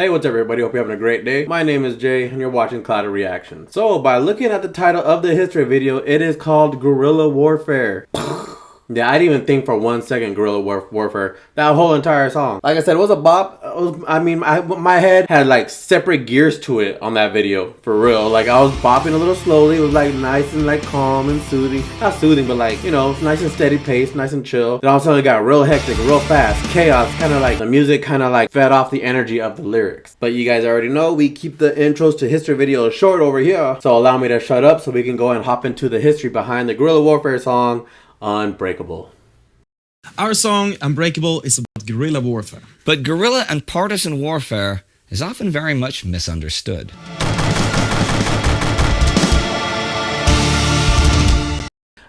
Hey, what's up everybody? Hope you're having a great day. My name is Jay and you're watching Clouded Reaction. So, by looking at the title of the history video, it is called Guerrilla Warfare. Yeah, I didn't even think for 1 second Guerrilla Warfare. That whole entire song. Like I said, it was a bop. My head had like separate gears to it on that video. For real. Like I was bopping a little slowly. It was like nice and like calm and soothing. Not soothing, but like, you know, nice and steady pace, nice and chill. Then all of a sudden it got real hectic, real fast. Chaos. Kind of like the music kind of like fed off the energy of the lyrics. But you guys already know we keep the intros to history videos short over here. So allow me to shut up so we can go and hop into the history behind the Guerrilla Warfare song Unbreakable. Our song, Unbreakable, is about guerrilla warfare. But guerrilla and partisan warfare is often very much misunderstood.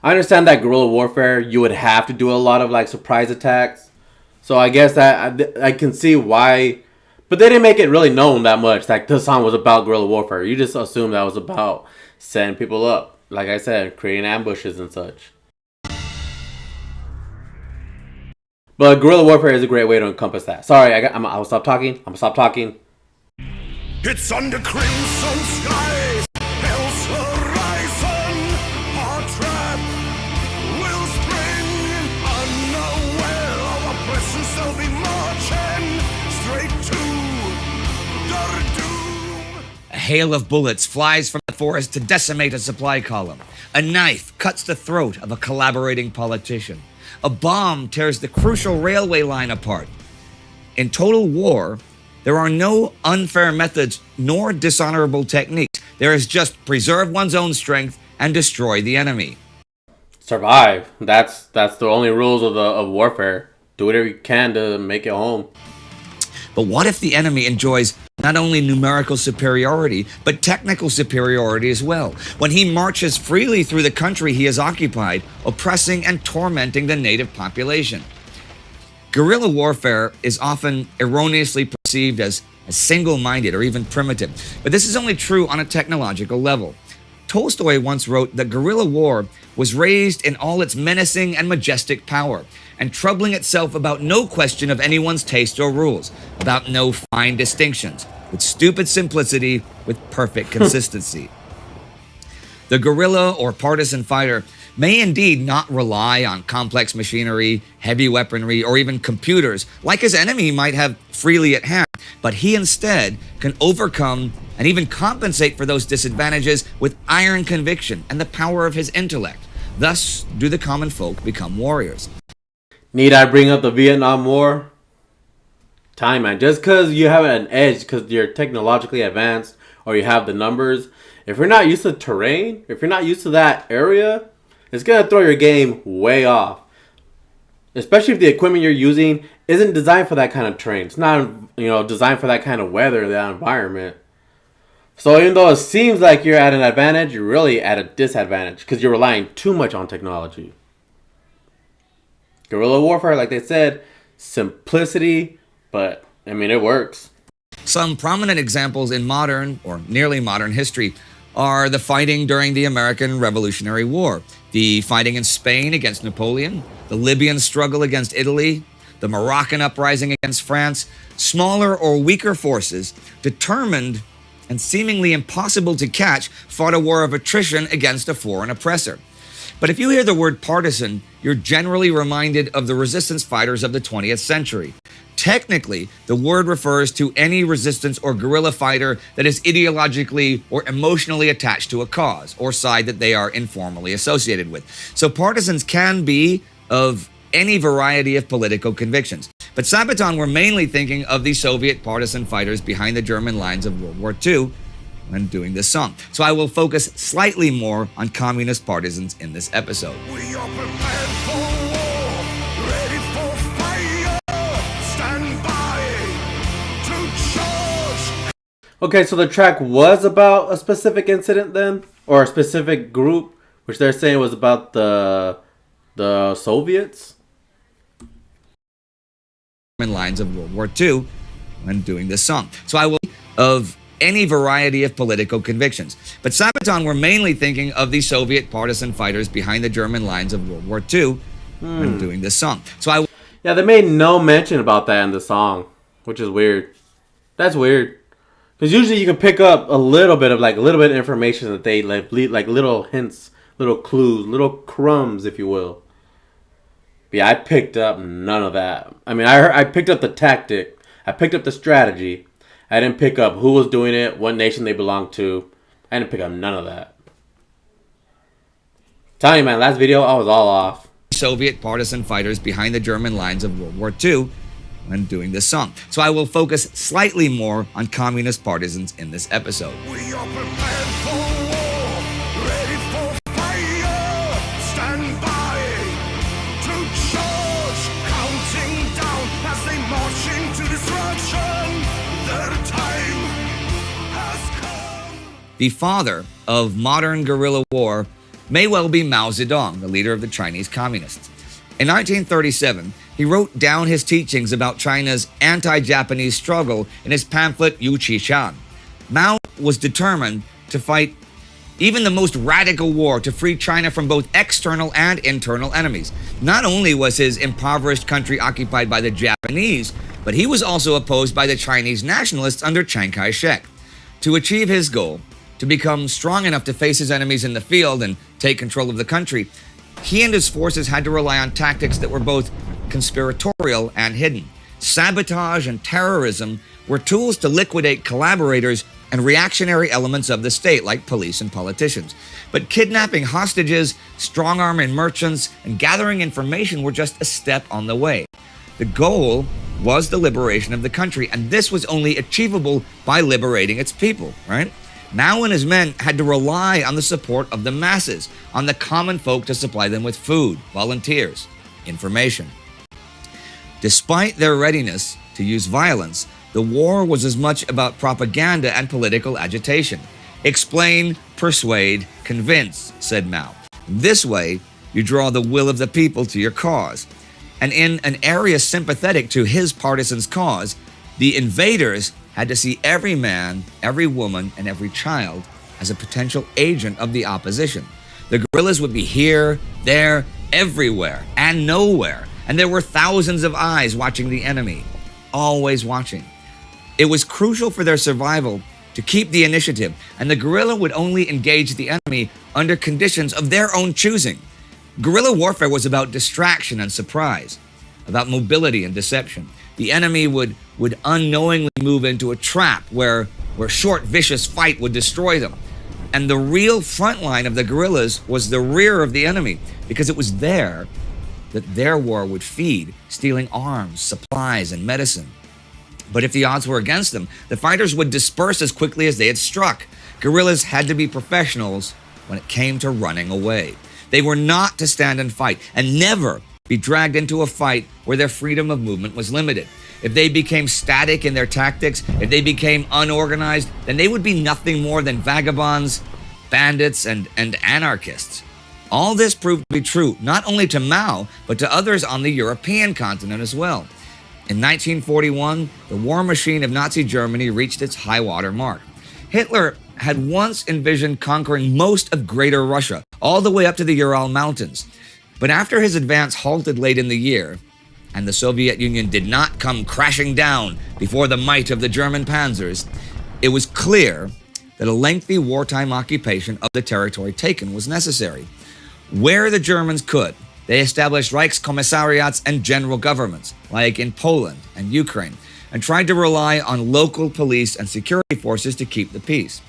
I understand that guerrilla warfare, you would have to do a lot of like surprise attacks. So I guess that I can see why, but they didn't make it really known that much. Like this song was about guerrilla warfare. You just assume that was about setting people up. Like I said, creating ambushes and such. But guerrilla warfare is a great way to encompass that. Sorry, I'll stop talking. I'm gonna stop talking. It's under crimson skies, hell's horizon. Our trap will spring unaware of our presence. They'll be marching straight to their doom. A hail of bullets flies from the forest to decimate a supply column. A knife cuts the throat of a collaborating politician. A bomb tears the crucial railway line apart. In total war, there are no unfair methods nor dishonorable techniques. There is just preserve one's own strength and destroy the enemy. Survive. That's the only rules of warfare. Do whatever you can to make it home. But what if the enemy enjoys not only numerical superiority, but technical superiority as well, when he marches freely through the country he has occupied, oppressing and tormenting the native population? Guerrilla warfare is often erroneously perceived as single-minded or even primitive, but this is only true on a technological level. Tolstoy once wrote that guerrilla war was raised in all its menacing and majestic power, and troubling itself about no question of anyone's taste or rules, about no fine distinctions, with stupid simplicity, with perfect consistency. The guerrilla or partisan fighter may indeed not rely on complex machinery, heavy weaponry, or even computers, like his enemy might have freely at hand, but he instead can overcome and even compensate for those disadvantages with iron conviction and the power of his intellect. Thus do the common folk become warriors. Need I bring up the Vietnam War? Time, man. Just because you have an edge, because you're technologically advanced, or you have the numbers, if you're not used to terrain, if you're not used to that area, it's going to throw your game way off. Especially if the equipment you're using isn't designed for that kind of terrain. It's not, designed for that kind of weather, that environment. So even though it seems like you're at an advantage, you're really at a disadvantage because you're relying too much on technology. Guerrilla warfare, like they said, simplicity, but I mean, it works. Some prominent examples in modern or nearly modern history are the fighting during the American Revolutionary War, the fighting in Spain against Napoleon, the Libyan struggle against Italy, the Moroccan uprising against France. Smaller or weaker forces, determined and seemingly impossible to catch, fought a war of attrition against a foreign oppressor. But if you hear the word partisan, you're generally reminded of the resistance fighters of the 20th century. Technically, the word refers to any resistance or guerrilla fighter that is ideologically or emotionally attached to a cause or side that they are informally associated with. So partisans can be of any variety of political convictions. But Sabaton were mainly thinking of the Soviet partisan fighters behind the German lines of World War II when doing this song. So I will focus slightly more on communist partisans in this episode. We are prepared for war, ready for fire. Stand by to charge. Okay, so the track was about a specific incident then? Or a specific group, which they're saying was about the Soviets? Lines of World War II when doing this song. So I will of any variety of political convictions. But Sabaton were mainly thinking of the Soviet partisan fighters behind the German lines of World War II when doing this song. So Yeah, they made no mention about that in the song, which is weird. That's weird. Because usually you can pick up a little bit of information that they like little hints, little clues, little crumbs, if you will. But yeah, I picked up none of that. I mean, I picked up the tactic. I picked up the strategy. I didn't pick up who was doing it, what nation they belonged to. I didn't pick up none of that. Telling you, man, last video, I was all off. Soviet partisan fighters behind the German lines of World War II when doing this song. So I will focus slightly more on communist partisans in this episode. We are prepared for war, ready for fire. Stand by to charge, counting down as they march into destruction. Their time has come. The father of modern guerrilla war may well be Mao Zedong, the leader of the Chinese Communists. In 1937, he wrote down his teachings about China's anti-Japanese struggle in his pamphlet Yu Qi Shan. Mao was determined to fight even the most radical war to free China from both external and internal enemies. Not only was his impoverished country occupied by the Japanese, but he was also opposed by the Chinese nationalists under Chiang Kai-shek. To achieve his goal, to become strong enough to face his enemies in the field and take control of the country, he and his forces had to rely on tactics that were both conspiratorial and hidden. Sabotage and terrorism were tools to liquidate collaborators and reactionary elements of the state, like police and politicians. But kidnapping hostages, strong-arming merchants, and gathering information were just a step on the way. The goal was the liberation of the country, and this was only achievable by liberating its people, right? Mao and his men had to rely on the support of the masses, on the common folk to supply them with food, volunteers, information. Despite their readiness to use violence, the war was as much about propaganda and political agitation. Explain, persuade, convince, said Mao. This way, you draw the will of the people to your cause. And in an area sympathetic to his partisans' cause, the invaders had to see every man, every woman, and every child as a potential agent of the opposition. The guerrillas would be here, there, everywhere, and nowhere. And there were thousands of eyes watching the enemy, always watching. It was crucial for their survival to keep the initiative, and the guerrilla would only engage the enemy under conditions of their own choosing. Guerrilla warfare was about distraction and surprise, about mobility and deception. The enemy would unknowingly move into a trap where short, vicious fight would destroy them. And the real front line of the guerrillas was the rear of the enemy, because it was there that their war would feed, stealing arms, supplies, and medicine. But if the odds were against them, the fighters would disperse as quickly as they had struck. Guerrillas had to be professionals when it came to running away. They were not to stand and fight, and never be dragged into a fight where their freedom of movement was limited. If they became static in their tactics, if they became unorganized, then they would be nothing more than vagabonds, bandits, and anarchists. All this proved to be true, not only to Mao, but to others on the European continent as well. In 1941, the war machine of Nazi Germany reached its high-water mark. Hitler had once envisioned conquering most of Greater Russia, all the way up to the Ural Mountains. But after his advance halted late in the year, and the Soviet Union did not come crashing down before the might of the German panzers, it was clear that a lengthy wartime occupation of the territory taken was necessary. Where the Germans could, they established Reichskommissariats and general governments, like in Poland and Ukraine, and tried to rely on local police and security forces to keep the peace.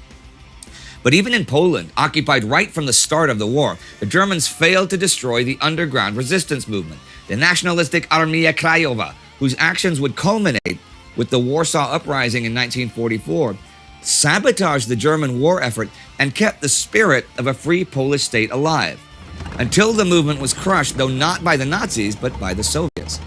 But even in Poland, occupied right from the start of the war, the Germans failed to destroy the underground resistance movement, the nationalistic Armia Krajowa, whose actions would culminate with the Warsaw Uprising in 1944, sabotaged the German war effort and kept the spirit of a free Polish state alive, until the movement was crushed, though not by the Nazis, but by the Soviets.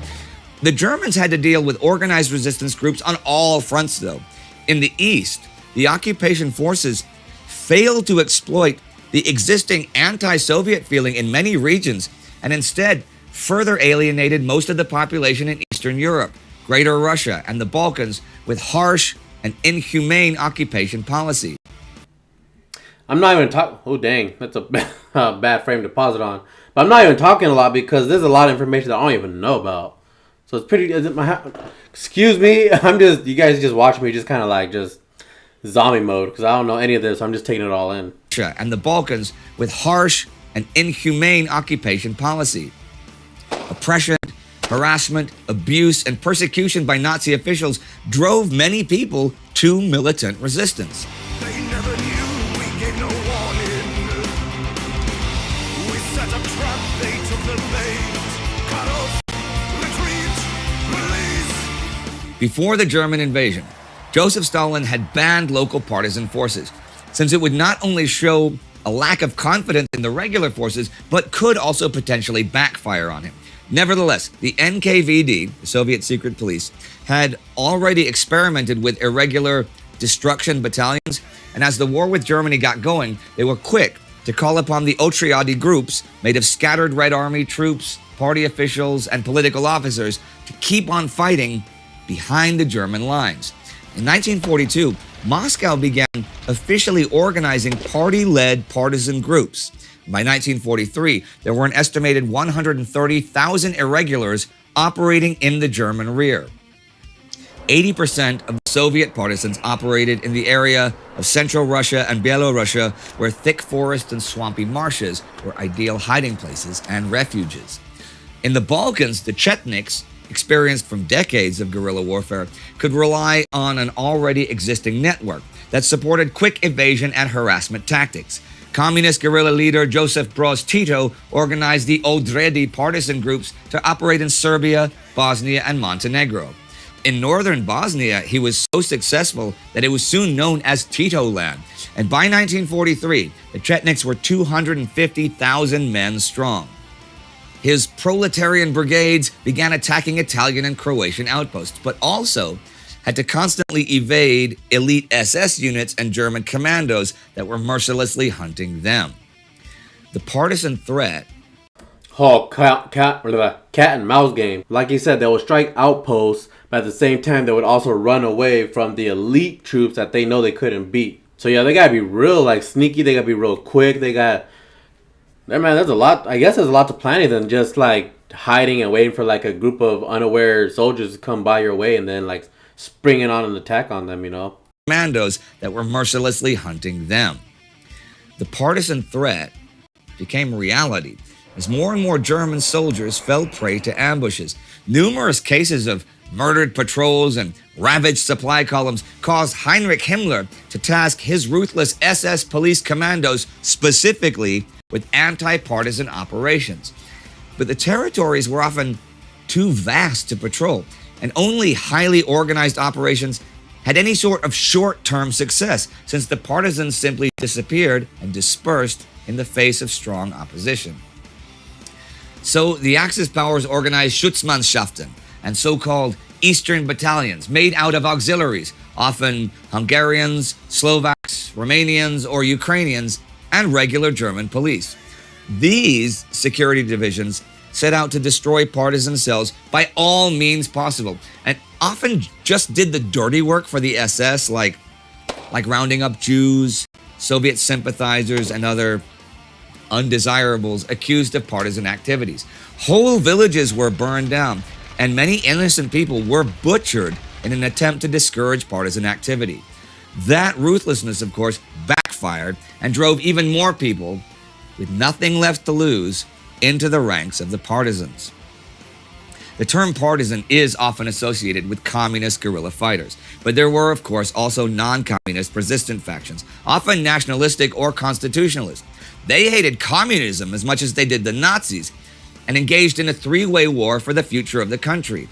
The Germans had to deal with organized resistance groups on all fronts, though. In the East, the occupation forces failed to exploit the existing anti-Soviet feeling in many regions, and instead further alienated most of the population in Eastern Europe, Greater Russia, and the Balkans with harsh and inhumane occupation policy. I'm not even talking. Oh, dang. That's a bad frame to pause it on. But I'm not even talking a lot because there's a lot of information that I don't even know about. So it's pretty. Excuse me. You guys just watch me just kind of like just zombie mode because I don't know any of this. So I'm just taking it all in. And the Balkans with harsh and inhumane occupation policy. Oppression, harassment, abuse, and persecution by Nazi officials drove many people to militant resistance. They never knew, we gave no warning. We set a trap, they took the bait. Cut off, retreat, release. Before the German invasion, Joseph Stalin had banned local partisan forces, since it would not only show a lack of confidence in the regular forces, but could also potentially backfire on him. Nevertheless, the NKVD, the Soviet secret police, had already experimented with irregular destruction battalions, and as the war with Germany got going, they were quick to call upon the Otriadi groups made of scattered Red Army troops, party officials, and political officers to keep on fighting behind the German lines. In 1942, Moscow began officially organizing party-led partisan groups. By 1943, there were an estimated 130,000 irregulars operating in the German rear. 80% of the Soviet partisans operated in the area of Central Russia and Belorussia, where thick forests and swampy marshes were ideal hiding places and refuges. In the Balkans, the Chetniks, experienced from decades of guerrilla warfare, could rely on an already existing network that supported quick evasion and harassment tactics. Communist guerrilla leader Joseph Broz Tito organized the Odredi partisan groups to operate in Serbia, Bosnia, and Montenegro. In northern Bosnia, he was so successful that it was soon known as Tito Land. And by 1943, the Chetniks were 250,000 men strong. His proletarian brigades began attacking Italian and Croatian outposts, but also had to constantly evade elite SS units and German commandos that were mercilessly hunting them. The partisan threat... Oh, cat and mouse game. Like you said, they would strike outposts, but at the same time, they would also run away from the elite troops that they know they couldn't beat. So yeah, they gotta be real like sneaky. They gotta be real quick. There's a lot. I guess there's a lot to planning than just like hiding and waiting for like a group of unaware soldiers to come by your way and then like springing on an attack on them, you know. Commandos that were mercilessly hunting them. The partisan threat became reality as more and more German soldiers fell prey to ambushes. Numerous cases of murdered patrols and ravaged supply columns caused Heinrich Himmler to task his ruthless SS police commandos specifically with anti-partisan operations. But the territories were often too vast to patrol, and only highly organized operations had any sort of short-term success, since the partisans simply disappeared and dispersed in the face of strong opposition. So the Axis powers organized Schutzmannschaften and so-called Eastern battalions made out of auxiliaries, often Hungarians, Slovaks, Romanians, or Ukrainians, and regular German police. These security divisions set out to destroy partisan cells by all means possible, and often just did the dirty work for the SS, like rounding up Jews, Soviet sympathizers, and other undesirables accused of partisan activities. Whole villages were burned down, and many innocent people were butchered in an attempt to discourage partisan activity. That ruthlessness, of course, backfired and drove even more people, with nothing left to lose, into the ranks of the partisans. The term partisan is often associated with communist guerrilla fighters, but there were, of course, also non-communist resistant factions, often nationalistic or constitutionalist. They hated communism as much as they did the Nazis, and engaged in a three-way war for the future of the country.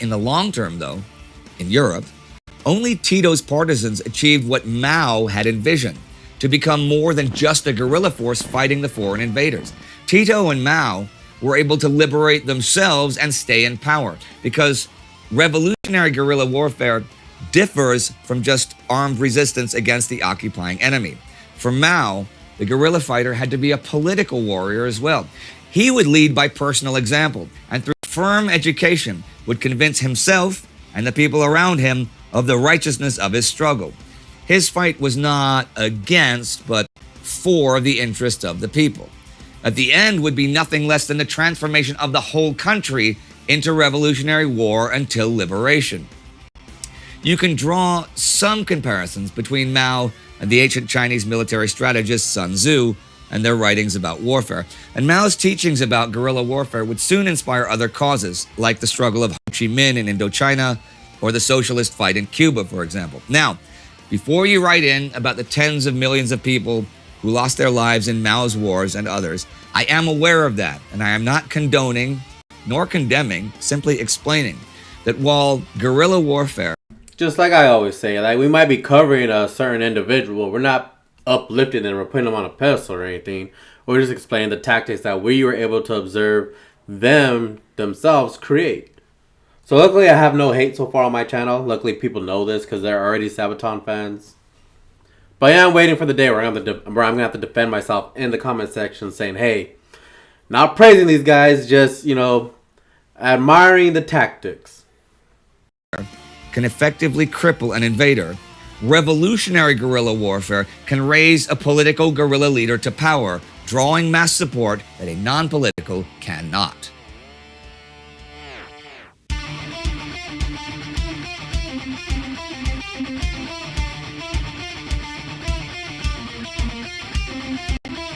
In the long term, though, in Europe, only Tito's partisans achieved what Mao had envisioned, to become more than just a guerrilla force fighting the foreign invaders. Tito and Mao were able to liberate themselves and stay in power, because revolutionary guerrilla warfare differs from just armed resistance against the occupying enemy. For Mao, the guerrilla fighter had to be a political warrior as well. He would lead by personal example, and through firm education would convince himself and the people around him of the righteousness of his struggle. His fight was not against, but for the interest of the people. At the end would be nothing less than the transformation of the whole country into revolutionary war until liberation. You can draw some comparisons between Mao and the ancient Chinese military strategist Sun Tzu and their writings about warfare. And Mao's teachings about guerrilla warfare would soon inspire other causes, like the struggle of Ho Chi Minh in Indochina or the socialist fight in Cuba, for example. Now, before you write in about the tens of millions of people who lost their lives in Mao's wars and others, I am aware of that, and I am not condoning nor condemning, simply explaining that while guerrilla warfare, just like I always say, like we might be covering a certain individual, we're not uplifting them or putting them on a pedestal or anything. We're just explaining the tactics that we were able to observe them themselves create. So luckily I have no hate so far on my channel. Luckily people know this because they're already Sabaton fans. But yeah, I'm waiting for the day where I'm going to have to defend myself in the comment section saying, hey, not praising these guys, just, you know, admiring the tactics. can effectively cripple an invader, revolutionary guerrilla warfare can raise a political guerrilla leader to power, drawing mass support that a non-political cannot.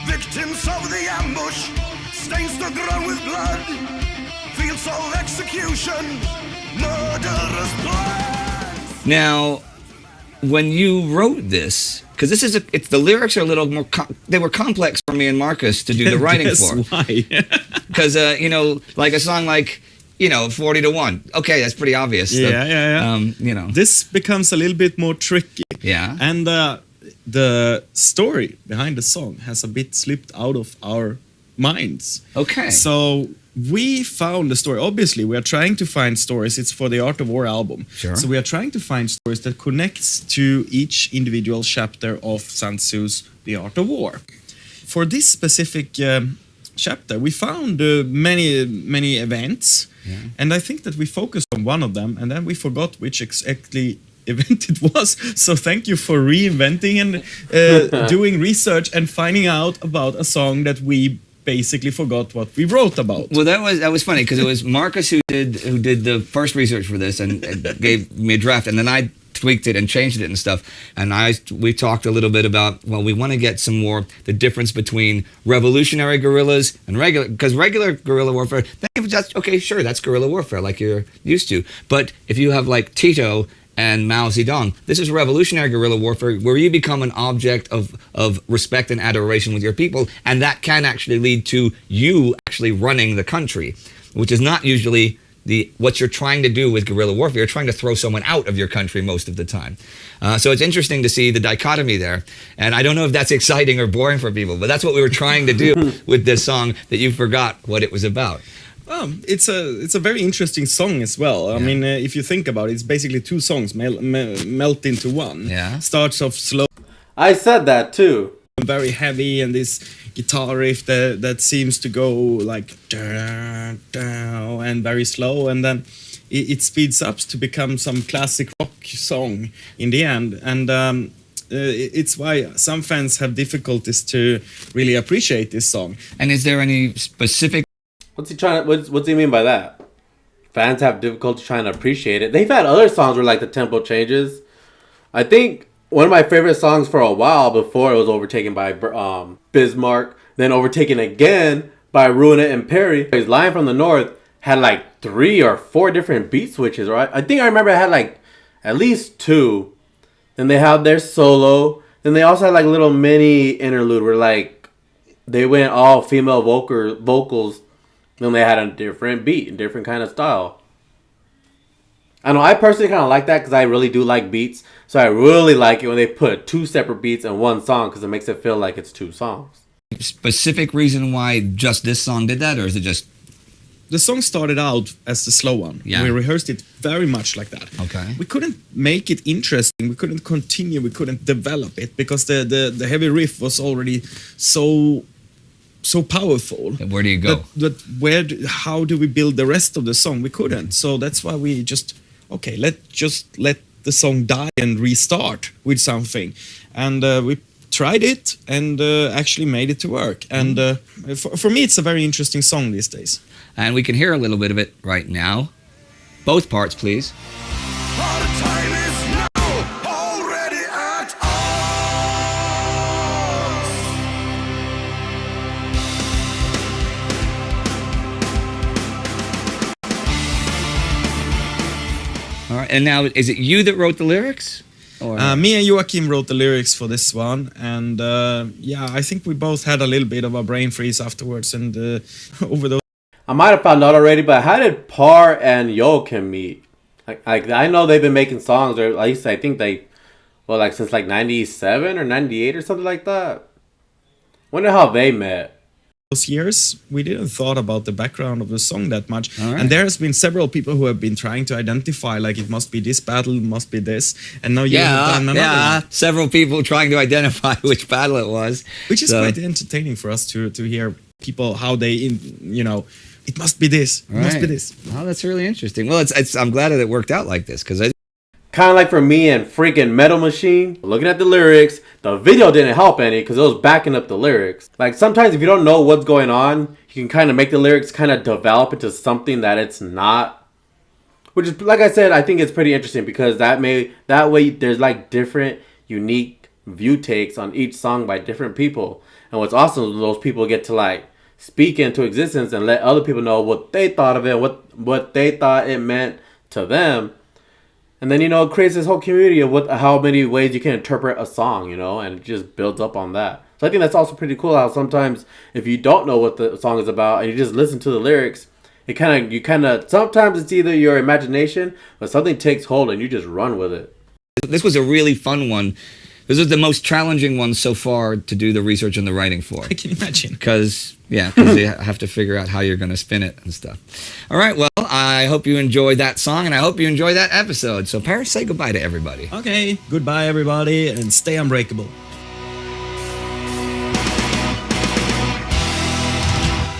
Victims of the ambush, stains the ground with blood, fields of execution, murderous plans. Now, when you wrote this, because this is the lyrics are a little more, they were complex for me and Marcus to do the writing Guess for. why? Because, you know, like a song like, you know, 40 to 1. Okay, that's pretty obvious. Yeah. You know. This becomes a little bit more tricky. Yeah. And the story behind the song has a bit slipped out of our minds. Okay. So we found the story. Obviously, we are trying to find stories. It's for the Art of War album. Sure. So we are trying to find stories that connects to each individual chapter of Sun Tzu's The Art of War. For this specific chapter, we found many events. Yeah. And I think that we focused on one of them, and then we forgot which exactly event it was. So thank you for reinventing and doing research and finding out about a song that we basically forgot what we wrote about. Well, that was funny because it was Marcus who did the first research for this and gave me a draft, and then I tweaked it and changed it and stuff. And we talked a little bit about, well, we want to get some more the difference between revolutionary guerrillas and regular guerrilla warfare. Okay, sure, that's guerrilla warfare like you're used to. But if you have like Tito and Mao Zedong, this is revolutionary guerrilla warfare where you become an object of respect and adoration with your people, and that can actually lead to you actually running the country, which is not usually what you're trying to do with guerrilla warfare. You're trying to throw someone out of your country most of the time. So it's interesting to see the dichotomy there, and I don't know if that's exciting or boring for people, but that's what we were trying to do with this song that you forgot what it was about. It's a very interesting song as well. I mean, if you think about it, it's basically two songs melt into one. Yeah. Starts off slow, I said that too. very heavy, and this guitar riff that seems to go like down and very slow, and then it speeds up to become some classic rock song in the end. And it's why some fans have difficulties to really appreciate this song. And is there any specific? What's he mean by that? Fans have difficulty trying to appreciate it. They've had other songs where like the tempo changes. I think one of my favorite songs for a while before it was overtaken by Bismarck, then overtaken again by Ruin It and Perry. His Line from the North had like 3 or 4 different beat switches, right? I think I remember it had like at least 2. Then they had their solo. Then they also had like little mini interlude where like they went all female vocals. Then they had a different beat, a different kind of style. I know I personally kind of like that because I really do like beats. So I really like it when they put 2 separate beats in one song because it makes it feel like it's 2 songs. Specific reason why just this song did that, or is it just? The song started out as the slow one. Yeah. We rehearsed it very much like that. Okay. We couldn't make it interesting. We couldn't continue. We couldn't develop it because the heavy riff was already so powerful. Where do you go? How do we build the rest of the song? We couldn't. So that's why we let the song die and restart with something. And we tried it and actually made it to work. And for me, it's a very interesting song these days. And we can hear a little bit of it right now. Both parts, please. Our time is now, already at us. All right, and now, is it you that wrote the lyrics? Or Me and Joachim wrote the lyrics for this one, and yeah, I think we both had a little bit of a brain freeze afterwards, and over those. I might have found out already, but how did Par and Joachim meet? Like I know they've been making songs, or at least I think like since like 97 or 98 or something like that. Wonder how they met. Those years, we didn't thought about the background of the song that much. All right. And there has been several people who have been trying to identify, like, it must be this battle, it must be this. And now you have done another one. Several people trying to identify which battle it was. Which is So- quite entertaining for us to hear people, how they, it must be this, it must be Right. this. Oh, that's really interesting. Well, I'm glad that it worked out like this, because Kind of like for me and freaking Metal Machine, looking at the lyrics, the video didn't help any because it was backing up the lyrics. Like sometimes if you don't know what's going on, you can kind of make the lyrics kind of develop into something that it's not. Which is, like I said, I think it's pretty interesting because that way there's like different, unique view takes on each song by different people. And what's awesome is those people get to like speak into existence and let other people know what they thought of it, what they thought it meant to them. And then, it creates this whole community of how many ways you can interpret a song, and it just builds up on that. So I think that's also pretty cool how sometimes if you don't know what the song is about and you just listen to the lyrics, sometimes it's either your imagination or something takes hold and you just run with it. this was a really fun one. This was the most challenging one so far to do the research and the writing for. I can imagine. Because you have to figure out how you're going to spin it and stuff. All right, well, I hope you enjoyed that song, and I hope you enjoyed that episode. So, Paris, say goodbye to everybody. Okay, goodbye everybody, and stay unbreakable.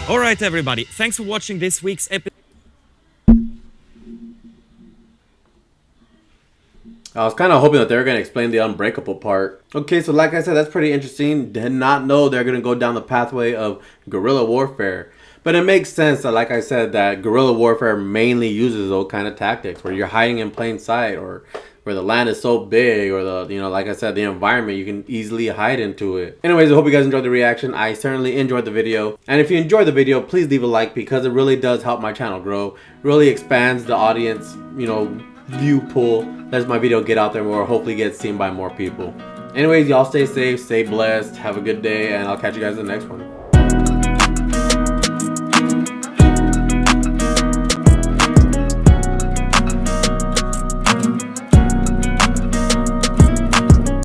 All right, everybody. Thanks for watching this week's episode. I was kind of hoping that they were going to explain the Unbreakable part. Okay, so like I said, that's pretty interesting. Did not know they're going to go down the pathway of guerrilla warfare. But it makes sense that, like I said, that guerrilla warfare mainly uses those kind of tactics where you're hiding in plain sight or where the land is so big or like I said, the environment, you can easily hide into it. Anyways, I hope you guys enjoyed the reaction. I certainly enjoyed the video. And if you enjoyed the video, please leave a like because it really does help my channel grow. Really expands the audience, view pool, lets my video get out there more, hopefully get seen by more people. Anyways, y'all stay safe, stay blessed, have a good day, and I'll catch you guys in the next one.